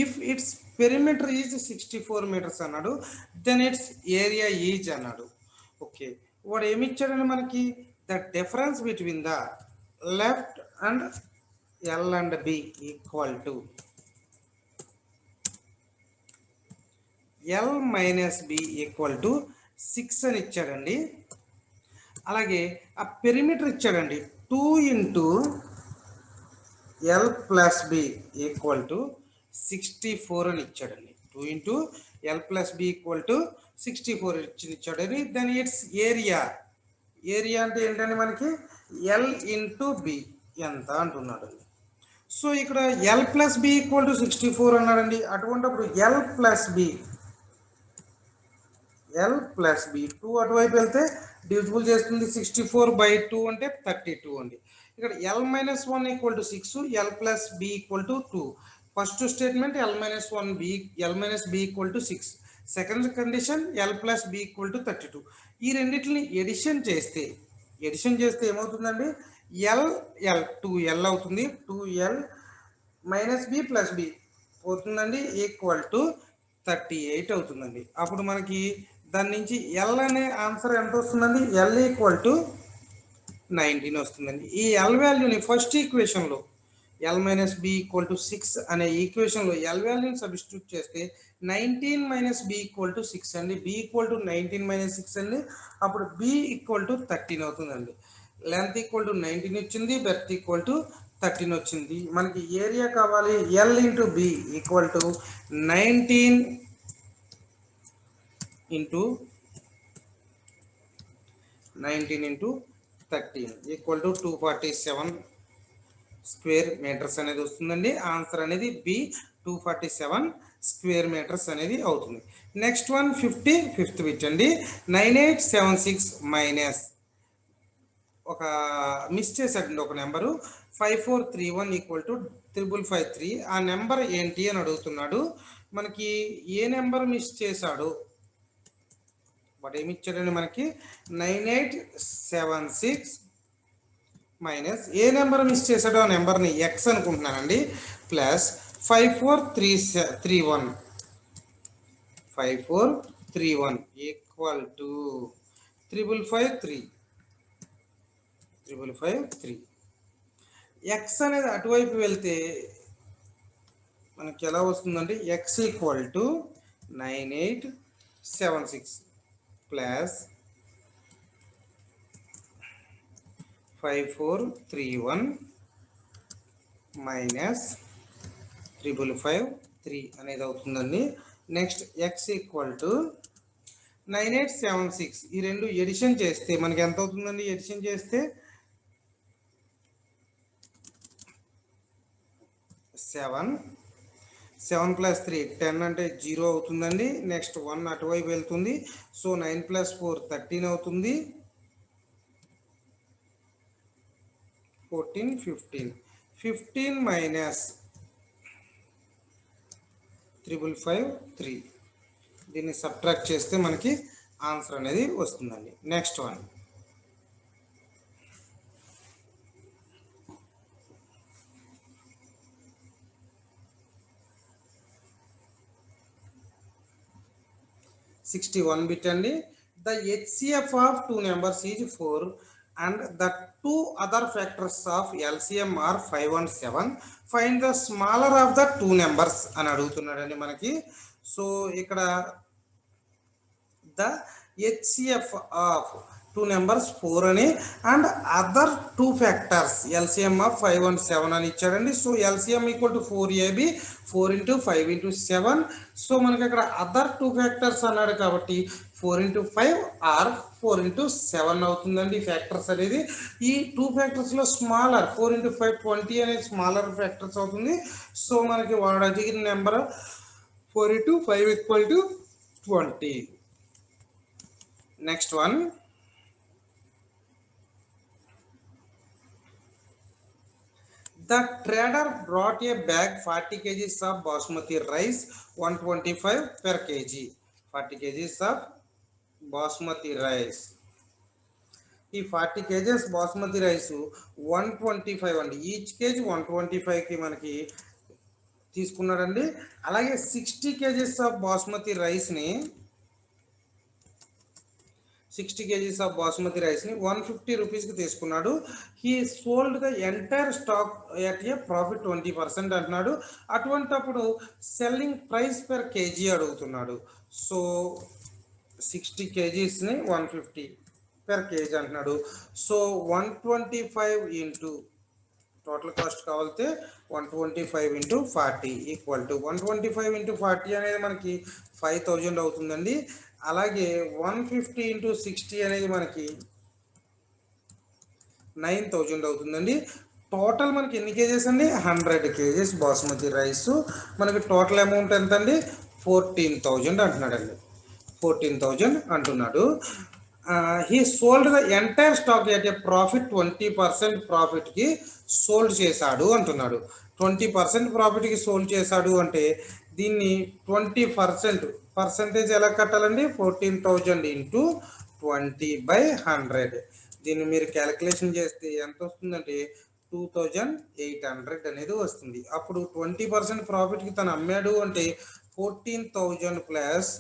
If its perimeter is 64 metres అన్నాడు. దెన్ ఇట్స్ ఏరియా ఈజ్ అన్నాడు. ఓకే, వాడు ఏమి ఇచ్చాడండి మనకి, the difference between the left and L and B equal to L minus B equal to 6 అని ఇచ్చాడండి. అలాగే ఆ పెరిమీటర్ ఇచ్చాడండి 2 into L plus B equal to 64 అని ఇచ్చాడండి. 2 into L plus B equal to 64 ఇచ్చాడని. దాని ఇట్స్ ఏరియా, ఏరియా అంటే ఏంటంటే మనకి ఎల్ ఇంటూ బి ఎంత అంటున్నాడండి. సో ఇక్కడ L plus B equal to 64 అన్నాడండి. అటువంటిప్పుడు L plus B, L plus B 2 అటువైపు వెళ్తే డివిజిబుల్ చేస్తుంది. 64/2 అంటే 32 అండి. ఇక్కడ L minus 1 equal to 6, L plus B equal to 2. First statement L minus 1 B, L minus B equal to 6. Second condition L plus B equal to 32. ఈ రెండింటిని ఎడిషన్ చేస్తే ఏమవుతుందండి, ఎల్ ఎల్ 2L అవుతుంది. 2L minus B plus B అవుతుందండి ఈక్వల్ టు 38 అవుతుందండి. అప్పుడు మనకి దాని నుంచి ఎల్ అనే ఆన్సర్ ఎంత వస్తుందండి, ఎల్ ఈక్వల్ టు 19 వస్తుందండి. ఈ ఎల్ వాల్యూని ఫస్ట్ ఈక్వేషన్లో L minus B equal to 6 అనే ఈక్వేషన్లో ఎల్ వాల్యూని సబ్స్టిట్యూట్ చేస్తే 19 మైనస్ బి ఈక్వల్ టు 6 అండి. బి ఈక్వల్ టు 19 మైనస్ 6 అండి. అప్పుడు బి ఈక్వల్ టు 13 అవుతుందండి. లెంత్ ఈక్వల్ టు 19 వచ్చింది, బెర్త్ ఈక్వల్ టు 13 వచ్చింది. మనకి ఏరియా కావాలి, L into B equal to 19 into 13 equal to 247 square metres అనేది వస్తుందండి. ఆన్సర్ అనేది బి 247 స్క్వేర్ మీటర్స్ అనేది అవుతుంది. నెక్స్ట్ వన్ 55th బిట్ అండి. 9876 మైనస్ ఒక మిస్ చేశాడండి ఒక నెంబరు 5431 ఈక్వల్ టు 5553. ఆ నెంబర్ ఏంటి అని అడుగుతున్నాడు. మనకి ఏ నెంబర్ మిస్ చేశాడు, వాడు ఏమి ఇచ్చాడండి మనకి 9876 మైనస్ ఏ నెంబర్ మిస్ చేశాడో ఆ నెంబర్ని ఎక్స్ అనుకుంటున్నానండి, ప్లస్ 5431 ఈక్వల్ టు 553 ఎక్స్ అనేది అటువైపు వెళ్తే మనకి ఎలా వస్తుందండి, X equal to 9876 plus 5431 minus 553 అనేది అవుతుందండి. Next X equal to 9876. ఈ రెండు ఎడిషన్ చేస్తే మనకి ఎంత అవుతుందండి, ఎడిషన్ చేస్తే 7 ప్లస్ 3 10 అంటే 0 అవుతుందండి. నెక్స్ట్ 1 అటువైపు వెళ్తుంది. సో 9 ప్లస్ 4 13 అవుతుంది. 14 15 మైనస్ 553 దీన్ని సబ్ట్రాక్ట్ చేస్తే మనకి ఆన్సర్ అనేది వస్తుందండి. నెక్స్ట్ వన్ 61 బిట్ అండి. The HCF of 2 numbers is 4. and the two other factors of LCM are 5 and 7. Find the smaller of the two numbers అని అడుగుతున్నాడండి మనకి. సో ఇక్కడ the HCF of two numbers 4 అని and other two factors LCM of 5 and 7 అని ఇచ్చాడండి. So LCM equal to 4AB 4 into 5 into 7. So మనకి అక్కడ అదర్ టూ ఫ్యాక్టర్స్ అన్నాడు కాబట్టి 4 into 5 ఆర్ 4 into 7 అవుతుందండి ఫ్యాక్టర్స్ అనేది. ఈ టూ ఫ్యాక్టర్స్లో స్మాలర్ 4 into 5 20 అనేది స్మాలర్ ఫ్యాక్టర్స్ అవుతుంది. సో మనకి వాడు అడిగిన number 4 into 5 equal to 20. Next one, the trader brought a bag 40 kgs of basmati rice 125 per kg. 40 kgs of basmati rice. ఈ 40 kgs బాస్మతి రైస్ 125 అండి. ఈచ్ కేజీ 125కి మనకి తీసుకున్నాడండి. అలాగే 60 kgs ఆఫ్ బాస్మతి రైస్ని 60 kgs ఆఫ్ బాస్మతి రైస్ని 150 రూపీస్కి తీసుకున్నాడు. He sold the entire stock at a profit 20% అంటున్నాడు. అటువంటప్పుడు సెల్లింగ్ ప్రైస్ పర్ కేజీ అడుగుతున్నాడు. సో 60 kgsని 150 పర్ కేజీ అంటున్నాడు. సో 125 ఇంటూ టోటల్ కాస్ట్ కావాలితే 125 ఇంటూ 40 ఈక్వల్ టు 125 ఇంటూ 40 అనేది మనకి 5000 అవుతుందండి. అలాగే 150 ఇంటూ 60 అనేది మనకి 9000 అవుతుందండి. టోటల్ మనకి ఎన్ని కేజెస్ అండి 100 kgs బాస్మతి రైస్. మనకి టోటల్ అమౌంట్ ఎంత అండి 14,000 అంటున్నాడండి. 14,000 అంటున్నాడు. He sold the entire stock at a profit 20% ప్రాఫిట్కి సోల్డ్ చేశాడు అంటున్నాడు. 20% ప్రాఫిట్కి సోల్డ్ చేశాడు అంటే దీన్ని 20% పర్సంటేజ్ ఎలా కట్టాలండి 14,000 ఇంటూ 20/100. దీన్ని మీరు క్యాలిక్యులేషన్ చేస్తే ఎంత వస్తుందంటే 2,800 అనేది వస్తుంది. అప్పుడు 20% ప్రాఫిట్కి తను అమ్మాడు అంటే 14,000 ప్లస్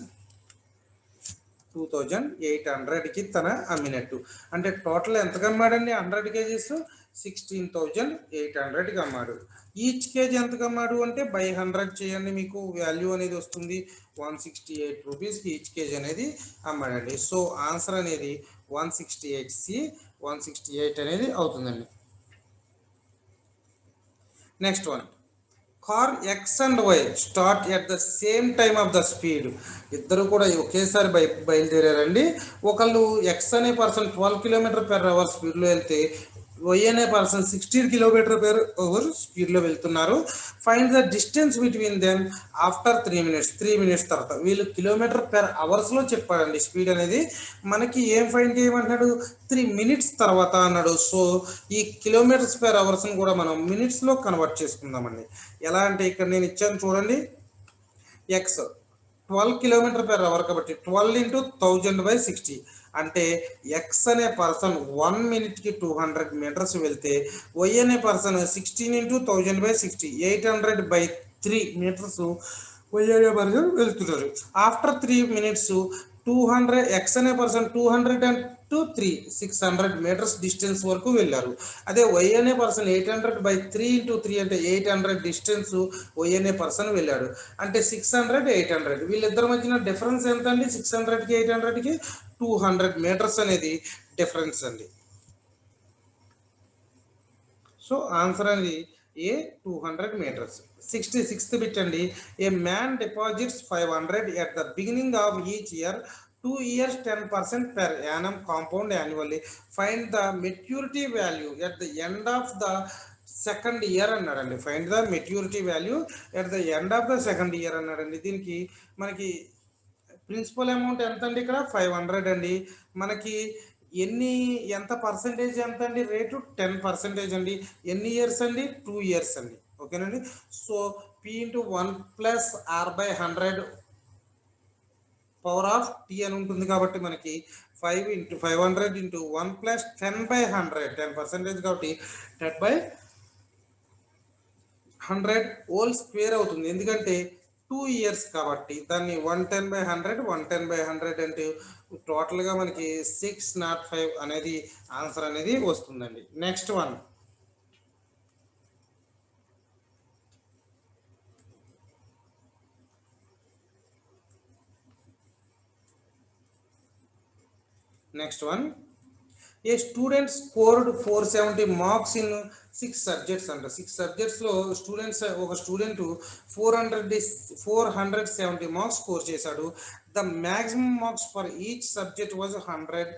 2,800కి తన అమ్మినట్టు. అంటే టోటల్ ఎంతకు అమ్మాడండి 100 kgs 16,800కి అమ్మాడు. ఈచ్ కేజీ ఎంతకు అమ్మాడు అంటే బై 100 చేయండి, మీకు వాల్యూ అనేది వస్తుంది 168 రూపీస్కి ఈచ్ కేజీ అనేది అమ్మాడండి. సో ఆన్సర్ అనేది 168C 168 అనేది అవుతుందండి. Next one, car X and Y start at the same time of the speed. ఇద్దరు కూడా ఒకేసారి బయలుదేరారండి. ఒకళ్ళు ఎక్స్ అనే పర్సన్ 12 km/h స్పీడ్లో వెళ్తే వై అనే పర్సన్ 16 km/h స్పీడ్లో వెళ్తున్నారు. Find the distance between them after 3 minutes. 3 minutes తర్వాత వీళ్ళు km/hలో చెప్పాడండి స్పీడ్ అనేది. మనకి ఏం ఫైండ్ చేయమంటున్నాడు 3 minutes తర్వాత అన్నాడు. సో ఈ km/h కూడా మనం మినిట్స్లో కన్వర్ట్ చేసుకుందామండి. ఎలా అంటే ఇక్కడ నేను ఇచ్చాను చూడండి, ఎక్స్ 12 km/h కాబట్టి 12 into 1000/60 అంటే ఎక్స్ అనే పర్సన్ 1 minute-కి 200 meters వెళ్తే వై అనే పర్సన్ 16 into 1000/60 800/3 meters వై అనే పర్సన్ వెళ్తున్నారు. ఆఫ్టర్ 3 minutes 200 ఎక్స్ అనే పర్సన్ 203 600 meters డిస్టెన్స్ వరకు వెళ్ళారు. అదే వై అనే పర్సన్ 800/3 into 3 అంటే 800 డిస్టెన్స్ వై అనే పర్సన్ వెళ్ళాడు. అంటే 600 800 వీళ్ళిద్దరి మధ్యన డిఫరెన్స్ ఎంత అండి 600కి 800కి 200 meters అనేది డిఫరెన్స్ అండి. సో ఆన్సర్ అనేది ఏ 200 meters. 66th బిట్ అండి, ఏ man deposits 500 at the beginning of each year 2 years 10% per annum compound annually. Find the maturity value at the end of the second year అన్నాడండి. Find the maturity value at the end of the second year అన్నాడండి. దీనికి మనకి ప్రిన్సిపల్ అమౌంట్ ఎంత అండి ఇక్కడ 500 అండి. మనకి ఎంత పర్సంటేజ్ ఎంత అండి రేటు 10% అండి. ఎన్ని ఇయర్స్ అండి 2 years అండి. ఓకేనండి. So P into 1 plus R/100 power of T అని ఉంటుంది కాబట్టి మనకి 5 into 500 into 1 plus 10/100 10% కాబట్టి 10/100 హోల్ స్క్వేర్ అవుతుంది. ఎందుకంటే 2 ఇయర్స్ కాబట్టి దాన్ని 110/100 110/100 అంటే టోటల్గా మనకి 605 అనేది ఆన్సర్ అనేది వస్తుందండి. Next one, A student scored 470 marks in 6 subjects అంట. 6 సబ్జెక్ట్స్లో ఒక స్టూడెంట్ 470 మార్క్స్ స్కోర్ చేశాడు. The maximum marks for each subject was 100.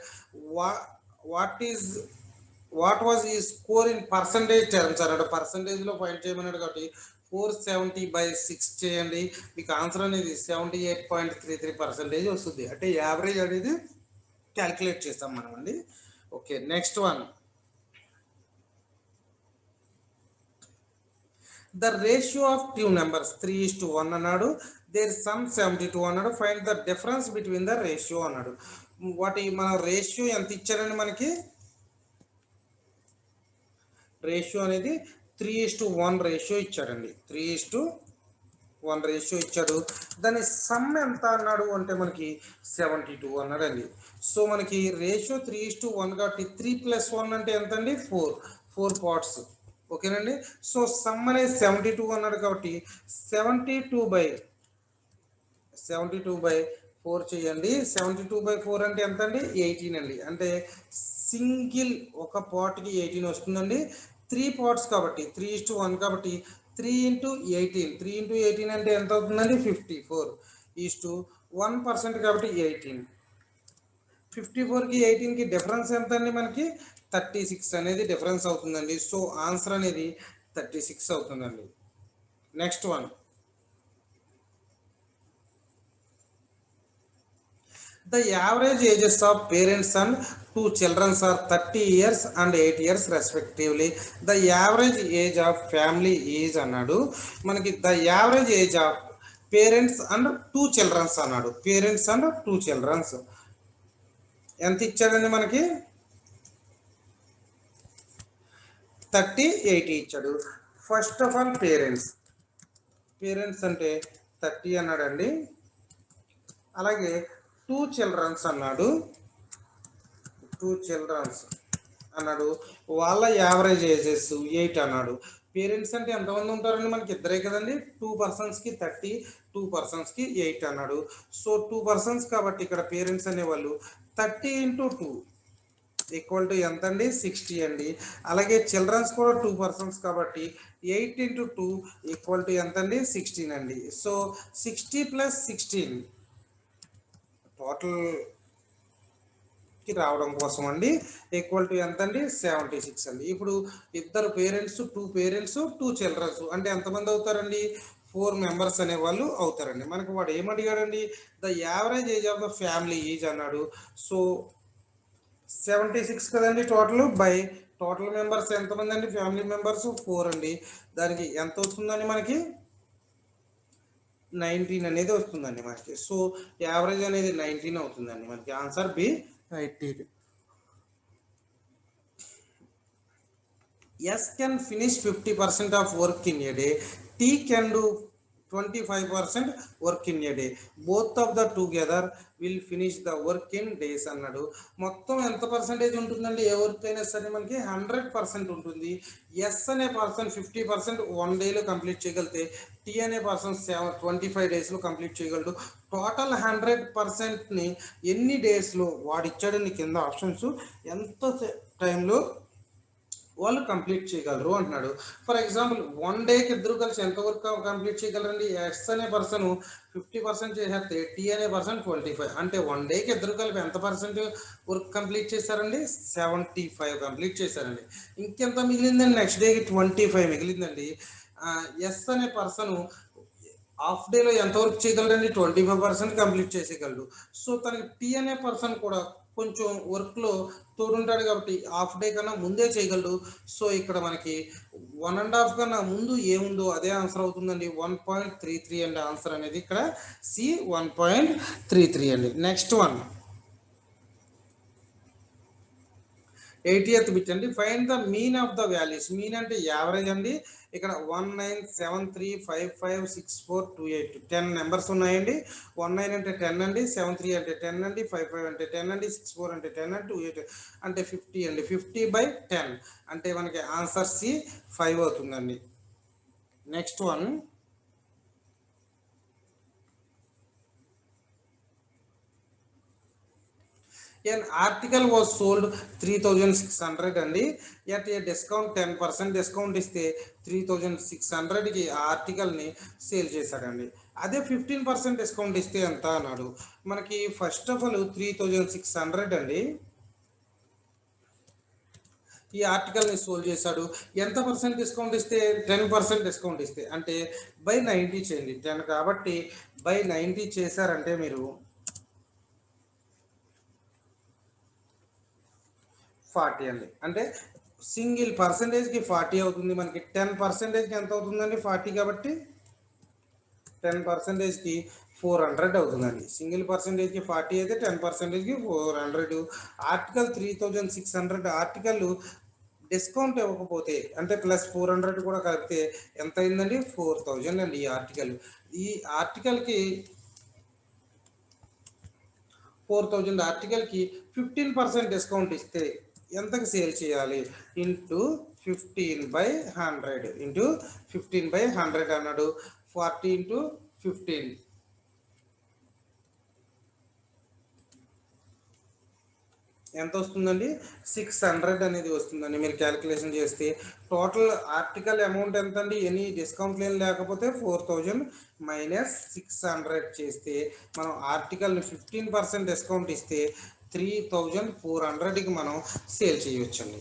What was ఈ స్కోర్ ఇన్ పర్సంటేజ్ టర్మ్స్ అన్నాడు. పర్సంటేజ్లో ఫైండ్ చేయమన్నాడు కాబట్టి 470/6 చేయండి. మీకు ఆన్సర్ అనేది 78.33% వస్తుంది. అంటే యావరేజ్ అనేది క్యాల్కులేట్ చేస్తాం మనం అండి. Okay, next one, the ratio of 2 numbers 3:1 అన్నాడు. దేర్ సమ్ 72 అన్నాడు. Find the difference between the ratio అన్నాడు. వాటి మన రేషియో ఎంత ఇచ్చారండి? మనకి రేషియో అనేది 3:1 రేషియో ఇచ్చాడండి. 3:1 రేషియో ఇచ్చాడు. దాని సమ్ ఎంత అన్నాడు అంటే మనకి 72 అన్నాడండి. సో మనకి రేషియో 3:1 కాబట్టి 3 + 1 అంటే ఎంత అండి? 4 పార్ట్స్. ఓకేనండి. సో సమ్ అనేది 72 అన్నాడు కాబట్టి 72/4 చేయండి. 72/4 అంటే ఎంత అండి? 18 అండి. అంటే సింగిల్ ఒక పార్ట్కి 18 వస్తుందండి. 3 పార్ట్స్ కాబట్టి 3:1 కాబట్టి 3 × 18. 3 × 18 అంటే ఎంత అవుతుందండి? 54:1% కాబట్టి 18. 54కి 18కి డిఫరెన్స్ ఎంత అండి? మనకి 36 అనేది డిఫరెన్స్ అవుతుందండి. సో ఆన్సర్ అనేది 36 అవుతుందండి. Next one, the average ages of parents and 2 children are 30 years and 8 years respectively. The average age of family is అన్నాడు. మనకి the average age of parents and 2 children అన్నాడు. పేరెంట్స్ అండ్ 2 children ఎంత ఇచ్చాడండి? మనకి 30, 80 ఇచ్చాడు. ఫస్ట్ ఆఫ్ ఆల్ పేరెంట్స్ అంటే 30 అన్నాడండి. అలాగే 2 children అన్నాడు. 2 children అన్నాడు. వాళ్ళ యావరేజ్ ఏజెస్ 8 అన్నాడు. పేరెంట్స్ అంటే ఎంతమంది ఉంటారండి? మనకి ఇద్దరే కదండి. 2 పర్సన్స్కి 30, 2 పర్సన్స్కి 8 అన్నాడు. సో 2 పర్సన్స్ కాబట్టి ఇక్కడ పేరెంట్స్ అనేవాళ్ళు 30 × 2 = ఎంత అండి? 60 అండి. అలాగే చిల్డ్రన్స్ కూడా 2 పర్సన్స్ కాబట్టి 8 × 2 = ఎంత అండి? 16 అండి. సో 60 + 16 టోటల్కి రావడం కోసం అండి = ఎంత అండి? 76 అండి. ఇప్పుడు ఇద్దరు పేరెంట్స్, 2 పేరెంట్స్, 2 చిల్డ్రన్స్ అంటే ఎంతమంది అవుతారండి? 4 మెంబర్స్ అనేవాళ్ళు అవుతారండి. మనకి వాడు ఏమడిగాడండి? The average age of the family is అన్నాడు. సో 76 కదండి టోటల్ మెంబర్స్ ఎంతమంది అండి? ఫ్యామిలీ మెంబర్స్ 4 అండి. దానికి ఎంత వస్తుందండి? మనకి 19 అనేది వస్తుందండి మనకి. సో యావరేజ్ అనేది 19 అవుతుందండి. మనకి answer B 19. S can finish 50% of work in a day. T can do 25% work in a day. Both of the together will finish the work in days అన్నాడు. మొత్తం ఎంత పర్సెంటేజ్ ఉంటుందండి? ఏ వర్క్ అయినా సరే మనకి 100% ఉంటుంది. ఎస్ అనే పర్సన్ 50% 1 డేలో కంప్లీట్ చేయగలిగితే టీ అనే పర్సన్ 25 డేస్లో కంప్లీట్ చేయగలడు. టోటల్ 100%ని ఎన్ని డేస్లో వాడిచ్చాడని కింద ఆప్షన్స్ ఎంత టైంలో వాళ్ళు కంప్లీట్ చేయగలరు అంటున్నాడు. ఫర్ ఎగ్జాంపుల్ 1 డేకి ఇద్దరు కలిసి ఎంత వర్క్ కంప్లీట్ చేయగలరండి? ఎస్ అనే పర్సన్ 50% చేసేస్తే టీ అనే పర్సన్ 25. అంటే 1 డేకి ఇద్దరు కలిపి ఎంత పర్సెంట్ వర్క్ కంప్లీట్ చేశారండి? 75 కంప్లీట్ చేశారండి. ఇంకెంత మిగిలిందండి? నెక్స్ట్ డేకి 25 మిగిలిందండి. ఎస్ అనే పర్సన్ హాఫ్ డేలో ఎంత వర్క్ చేయగలరండి? 25% కంప్లీట్ చేసేయగలడు. సో తనకి టీ అనే పర్సన్ కూడా కొంచెం వర్క్లో తోడుంటాడు కాబట్టి హాఫ్ డే కన్నా ముందే చేయగలడు. సో ఇక్కడ మనకి 1.5 కన్నా ముందు ఏముందో అదే ఆన్సర్ అవుతుందండి. 1.33 అండి ఆన్సర్ అనేది ఇక్కడ సి 1.33 అండి. నెక్స్ట్ వన్, 80th బిట్ అండి. Find the mean of the values. Mean అంటే యావరేజ్ అండి. ఇక్కడ 1973556428 10 నెంబర్స్ ఉన్నాయండి. 19 అంటే 10 అండి, 73 అంటే 10 అండి, 55 అంటే 10 అండి, 64 అంటే 10 అండి, 28 అంటే 50 అండి. 50/10 అంటే మనకి ఆన్సర్ సి 5 అవుతుందండి. Next one, an article was sold 3600 అండి. ఎట్ ఏ డిస్కౌంట్ 10% డిస్కౌంట్ ఇస్తే 3600కి ఆ ఆర్టికల్ని సేల్ చేశాడండి. అదే 15% డిస్కౌంట్ ఇస్తే ఎంత అన్నాడు. మనకి ఫస్ట్ ఆఫ్ ఆల్ 3600 అండి ఈ ఆర్టికల్ని సోల్ చేశాడు. ఎంత పర్సెంట్ డిస్కౌంట్ ఇస్తే? 10% డిస్కౌంట్ ఇస్తే, అంటే బై 90 చేయండి. 10 కాబట్టి బై 90 చేశారంటే మీరు 40 అండి. అంటే సింగిల్ పర్సెంటేజ్కి 40 అవుతుంది. మనకి 10%కి ఎంత అవుతుందండి? 40 కాబట్టి 10%కి 400 అవుతుందండి. సింగిల్ పర్సెంటేజ్కి 40 అయితే 10%కి 400. ఆర్టికల్ 3600 ఆర్టికల్ డిస్కౌంట్ ఇవ్వకపోతే అంటే ప్లస్ 400 కూడా కలిపితే ఎంత అయిందండి? 4000 అండి ఈ ఆర్టికల్. ఈ ఆర్టికల్కి 4000 ఆర్టికల్కి 15% డిస్కౌంట్ ఇస్తే ఎంతకి సేల్ చేయాలి? ఇంటూ 15/100 ఇంటూ 15/100 అన్నాడు. 40 ఇంటూ 15 ఎంత వస్తుందండి? 600 అనేది వస్తుందండి. మీరు క్యాలిక్యులేషన్ చేస్తే టోటల్ ఆర్టికల్ అమౌంట్ ఎంత అండి? ఎనీ డిస్కౌంట్ లేకపోతే 4000 మైనస్ 600 చేస్తే మనం ఆర్టికల్ని 15% డిస్కౌంట్ ఇస్తే 3400కి మనం సేల్ చేయవచ్చండి.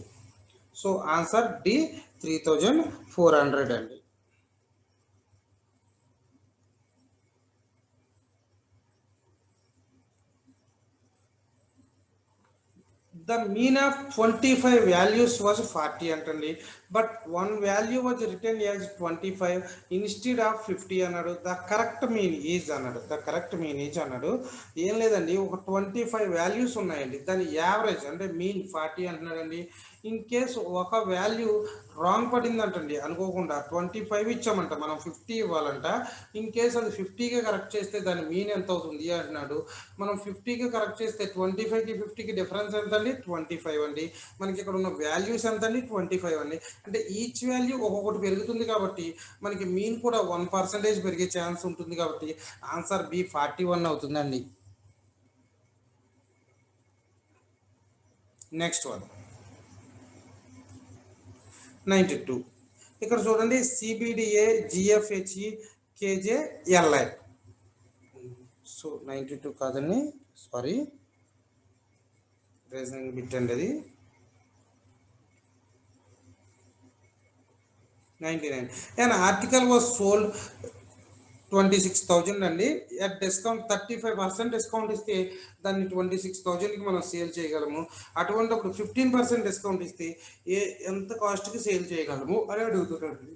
సో ఆన్సర్ డి 3400 అండి. The mean of 25 values was 40 అంటండి. But one value was return as 25 instead of 50 అన్నాడు. ద కరెక్ట్ మీన్ ఈజ్ అన్నాడు. ద కరెక్ట్ మీన్ ఈజ్ అన్నాడు. ఏం లేదండి, ఒక 25 వాల్యూస్ ఉన్నాయండి. దాని యావరేజ్ అంటే మీన్ 40 అంటున్నాడండి. ఇన్ కేసు ఒక వాల్యూ రాంగ్ పడిందంటండి, అనుకోకుండా 25 ఇచ్చామంట, మనం 50 ఇవ్వాలంట. ఇన్ కేసు అది 50కి కరెక్ట్ చేస్తే దాని మీన్ ఎంత అవుతుంది అంటున్నాడు. మనం 50కి కరెక్ట్ చేస్తే 25కి 50కి డిఫరెన్స్ ఎంత అండి? 25 అండి. మనకి ఇక్కడ ఉన్న వాల్యూస్ ఎంత అండి? 25 అండి. అంటే ఈచ్ వాల్యూ ఒక్కొక్కటి పెరుగుతుంది కాబట్టి మనకి మీన్ కూడా 1% పెరిగే ఛాన్స్ ఉంటుంది కాబట్టి ఆన్సర్ బి 41 అవుతుందండి. Next one 92. ఇక్కడ చూడండి, సిబిడిఏ జిఎఫ్హెచ్ఈ కేజే ఎల్ఐ. సో 92 కాదండి, సారీ, రీజనింగ్ బిట్ అండి అది. 99. An article was sold 26,000 అండి. అట్ డిస్కౌంట్ 35% డిస్కౌంట్ ఇస్తే దాన్ని 26,000కి మనం సేల్ చేయగలము. అటువంటిప్పుడు 15% డిస్కౌంట్ ఇస్తే ఎంత కాస్ట్కి సేల్ చేయగలము అని అడుగుతున్నాడు.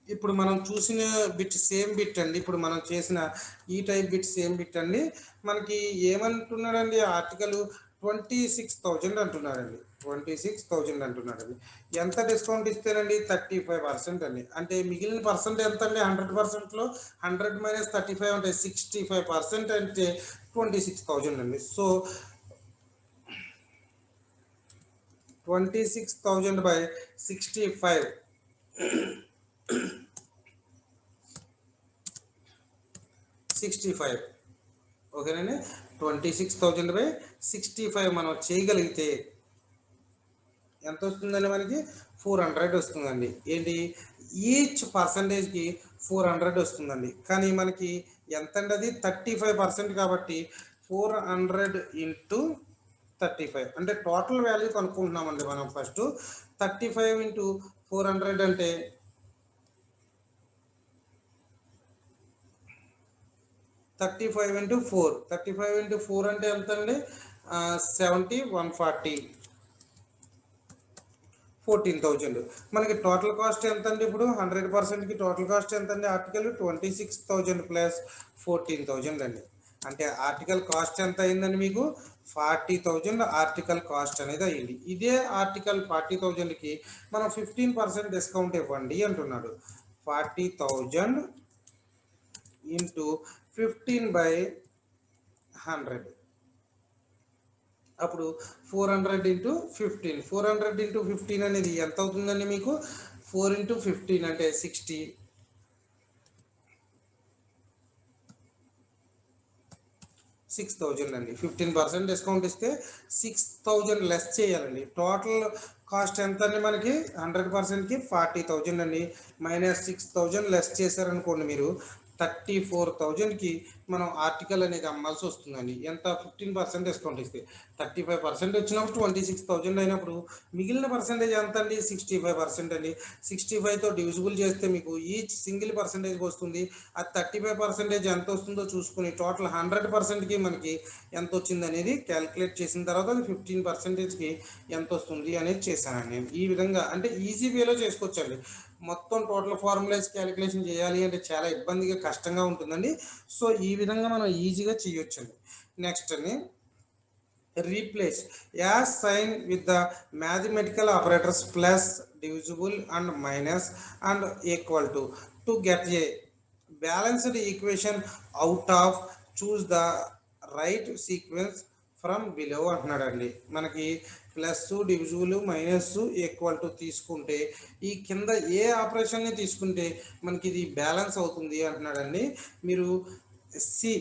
ఇప్పుడు మనం చూసిన బిట్ సేమ్ బిట్ అండి. ఇప్పుడు మనం చేసిన ఈ టైప్ బిట్ సేమ్ బిట్ అండి. మనకి ఏమంటున్నాడండి? ఆర్టికల్ 26,000 అంటున్నాడండి. 26,000 అంటున్నాడండి. ఎంత డిస్కౌంట్ ఇస్తేనండి? 35% అండి. అంటే మిగిలిన పర్సెంట్ ఎంత అండి? 100%లో 100 మైనస్ 35 అంటే 65% అంటే 26,000 అండి. సో 26,000 బై 65 65 ఓకేనండి. 26,000 బై 65 మనం చేయగలిగితే ఎంత వస్తుందండి? మనకి 400 వస్తుందండి. ఏంటి? ఈచ్ పర్సంటేజ్కి 400 వస్తుందండి. కానీ మనకి ఎంత అండి? అది 35% కాబట్టి 400 ఇంటూ 35 అంటే టోటల్ వాల్యూ కనుక్కుంటున్నామండి మనం. ఫస్ట్ 35 ఇంటూ 400 అంటే 35 ఇంటూ 4. 35 ఇంటూ 4 అంటే ఎంత అండి? 70, 140, 14,000. మనకి టోటల్ కాస్ట్ ఎంత అండి? ఇప్పుడు 100%కి టోటల్ కాస్ట్ ఎంత అండి? ఆర్టికల్ 26,000 ప్లస్ 14,000 అండి. అంటే ఆర్టికల్ కాస్ట్ ఎంత అయిందండి మీకు 40,000 ఆర్టికల్ కాస్ట్ అనేది అయ్యింది. ఇదే ఆర్టికల్ 40,000కి మనం 15% డిస్కౌంట్ ఇవ్వండి అంటున్నాడు. 40,000 ఇంటూ 15/100 అప్పుడు 400 ఇంటూ 15 400 ఇంటూ 15 అనేది ఎంత అవుతుందండి మీకు 4 ఇంటూ 15 అంటే 60 6,000 అండి. 15% డిస్కౌంట్ ఇస్తే 6,000 లెస్ చేయాలండి. టోటల్ కాస్ట్ ఎంత అండి మనకి 100%కి 40,000 అండి. -6,000 లెస్ చేశారనుకోండి మీరు 34,000కి మనం ఆర్టికల్ అనేది అమ్మాల్సి వస్తుందండి. ఎంత 15% డిస్కౌంట్ ఇస్తే 35% వచ్చినప్పుడు 26,000 అయినప్పుడు మిగిలిన పర్సెంటేజ్ ఎంత అండి 65% అండి. 65తో డివిజిబుల్ చేస్తే మీకు ఈచ్ సింగిల్ పర్సెంటేజ్ వస్తుంది. అది 35% ఎంత వస్తుందో చూసుకుని టోటల్ 100%కి మనకి ఎంత వచ్చింది అనేది క్యాలిక్యులేట్ చేసిన తర్వాత అది 15%కి ఎంత వస్తుంది అనేది చేశానండి. ఈ విధంగా అంటే ఈజీ వేలో చేసుకోవచ్చండి. మొత్తం టోటల్ ఫార్ములాస్ క్యాలిక్యులేషన్ చేయాలి అంటే చాలా ఇబ్బందిగా కష్టంగా ఉంటుందండి. సో ఈ విధంగా మనం ఈజీగా చేయొచ్చండి. నెక్స్ట్ అండి replace as sign with the mathematical operators plus, divisible and minus and equal to get a balanced equation out of choose the right sequence from below అంటున్నాడండి. మనకి plus divisible minus equal to తీసుకుంటే ఈ కింద ఏ ఆపరేషన్ని తీసుకుంటే మనకి ఇది బ్యాలెన్స్ అవుతుంది అంటున్నాడండి. మీరు C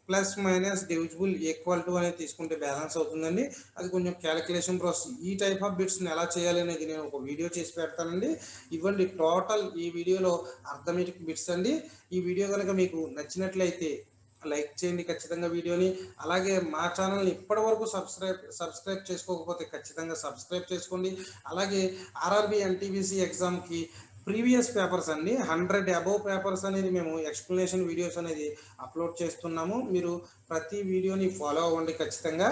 plus minus divisible equal to అనేది తీసుకుంటే బ్యాలెన్స్ అవుతుందండి. అది కొంచెం క్యాలిక్యులేషన్ ప్రాసెస్. ఈ టైప్ ఆఫ్ బిట్స్ని ఎలా చేయాలి అనేది నేను ఒక వీడియో చేసి పెడతానండి. ఇవ్వండి టోటల్ ఈ వీడియోలో అర్థమెటిక్ బిట్స్ అండి. ఈ వీడియో కనుక మీకు నచ్చినట్లయితే లైక్ చేయండి ఖచ్చితంగా వీడియోని. అలాగే మా ఛానల్ని ఇప్పటి వరకు సబ్స్క్రైబ్ చేసుకోకపోతే ఖచ్చితంగా సబ్స్క్రైబ్ చేసుకోండి. అలాగే ఆర్ఆర్బి ఎన్టీపీసీ ఎగ్జామ్కి ప్రీవియస్ పేపర్స్ అండి 100 అబోవ్ పేపర్స్ అనేది మేము ఎక్స్ప్లెనేషన్ వీడియోస్ అనేది అప్లోడ్ చేస్తున్నాము. మీరు ప్రతి వీడియోని ఫాలో అవ్వండి ఖచ్చితంగా.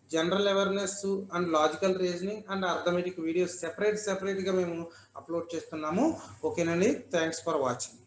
General awareness and logical reasoning and arithmetic videos సెపరేట్గా మేము అప్లోడ్ చేస్తున్నాము. ఓకేనండి, థ్యాంక్స్ ఫర్ వాచింగ్.